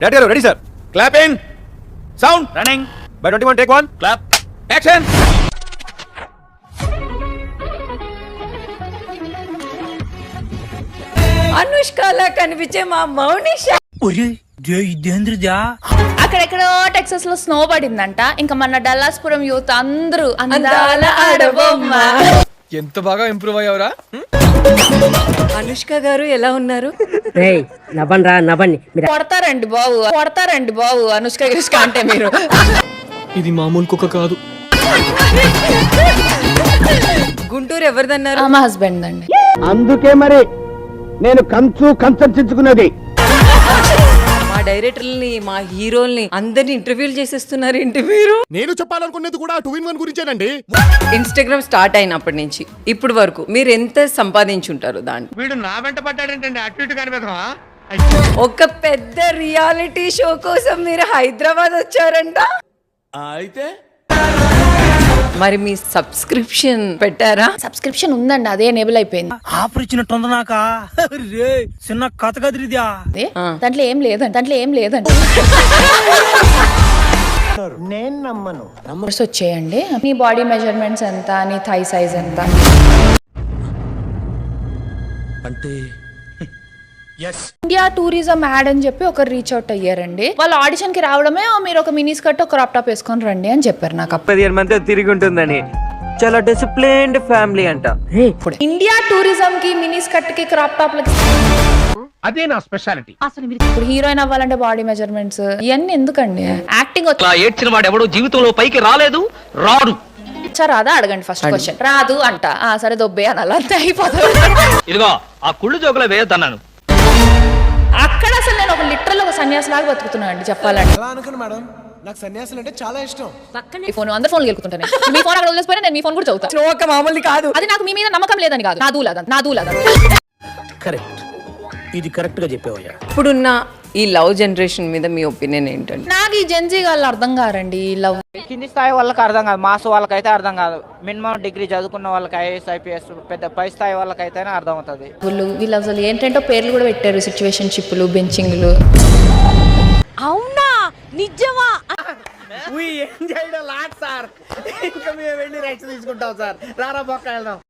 Ready, sir. Clap in. Sound. Running. By 21, take one. Clap. Action. అనుష్కలా కనిపించే మా మౌనిష అక్కడెక్కడో Texas లో స్నో పడిందంట. ఇంకా మన డల్లాస్పురం యూత్ అందరూ అందాల ఆడబొమ్మ. ఎంత బాగా ఇంప్రూవ్ అయ్యావురా. అనుష్క గారు ఎలా ఉన్నారు? కొడతారండి బాబు అనుష్క గిష్క అంటే మీరు. ఇది మామూలు కుక్క కాదు. గుంటూరు ఎవరిదన్నారు? మా హస్బెండ్ అండి. అందుకే మరి నేను కంచర్చించుకున్నది. మా డైరెక్టర్ని, మా హీరోల్ని అందరిని ఇంటర్వ్యూలు చేసేస్తున్నారు. ఏంటి మీరు? నేను చెప్పాలనుకునేది కూడా 2-in-1 గురించేనండి. ఇన్స్టాగ్రామ్ స్టార్ట్ అయినప్పటి నుంచి ఇప్పుడు వరకు మీరు ఎంత సంపాదించుంటారు దాంట్లో? వీడు నా వెంట పడ్డాడంటే అటు ఇటు కనిపెడతావా? ఒక పెద్ద రియాలిటీ షో కోసం మీరు హైదరాబాద్ వచ్చారంట. అయితే మరి మీ సబ్స్క్రిప్షన్ పెట్టారా? సబ్స్క్రిప్షన్ ఉందండి, అదే ఎనేబుల్ అయిపోయింది. ఆఫర్ ఇచ్చినట్టుంది నాక చిన్న కథ కదిరిదా. దాంట్లో ఏం లేదండి. నేను నమ్మను. నంబర్స్ వచ్చేయండి. నీ బాడీ మెజర్మెంట్స్ ఎంత, నీ థై సైజ్ ఎంత. అంటే ఇండియా టూరిజం యాడ్ అని చెప్పి ఒకరు రీచ్ అవుట్ అయ్యారండి. వాళ్ళు ఆడిషన్ కి రావడమే మీరు ఒక మినీ స్కర్ట్, ఒక క్రాప్ టాప్ వేసుకొని రండి అని చెప్పారు నాకు. 15 మంది తిరిగి ఉంటుందని. చాలా డిసిప్లిన్డ్ ఫ్యామిలీ అంట. ఇండియా టూరిజం కి మినీ స్కర్ట్ కి క్రాప్ టాప్ లకి అదే నా స్పెషాలిటీ. ఇప్పుడు హీరోయిన్ అవ్వాలంటే బాడీ మెజర్మెంట్స్ ఇవన్నీ ఎందుకండి? యాక్టింగ్ ఏడ్చిన వాడు ఎవడో జీవితంలో పైకి రాలేదు, రాడు. రాదా అడగండి ఫస్ట్ క్వశ్చన్. రాదు అంట, సరే దొబ్బే అనాలి, అంతే అయిపోతుంది. ఇదిగో ఆ కుళ్ళు జోకులో వేయొద్దన్నాను. అక్కడ అసలు నేను ఒక లిటరల్ ఒక సన్యాసిలాగా బతుకుతున్నాను అండి చెప్పాలంటే. మేడం నాకు సన్యాసులు అంటే చాలా ఇష్టం. ఈ ఫోన్ అందరు ఫోన్లు గెలుకుంటాను. మీ ఫోన్ అక్కడ వదిలేసిపోయినా నేను మీ ఫోన్ కూడా చదువుతాను. ఒక మామూలు కాదు. అది నాకు మీ మీద నమ్మకం లేదని కాదు, నా దూలదా. కరెక్ట్, ఇది కరెక్ట్ గా చెప్పావయ్యా. ఇప్పుడున్న ఈ లవ్ జనరేషన్ మీద మీ ఒపీనియన్ ఏంటండి? నాకు ఈ జెన్జీ వాళ్ళు అర్థం కారండి. ఈ లవ్ కింది స్థాయి వాళ్ళకి అర్థం కాదు, మాస్ వాళ్ళకైతే అర్థం కాదు. మినిమం డిగ్రీ చదువుకున్న వాళ్ళకి ఐఏఎస్ ఐపీఎస్ పెద్ద పై స్థాయి వాళ్ళకైతేనే అర్థం అవుతుంది. వీళ్ళు అసలు ఏంటంటో పేర్లు కూడా పెట్టారు, సిచ్యువేషన్ షిప్లు, బెంచింగ్లు. అవునా, నిజమా? ఇంకా మేము వెళ్ళి రెక్స్ తీసుకుంటాం సార్. రారా పక్క వెళ్దాం.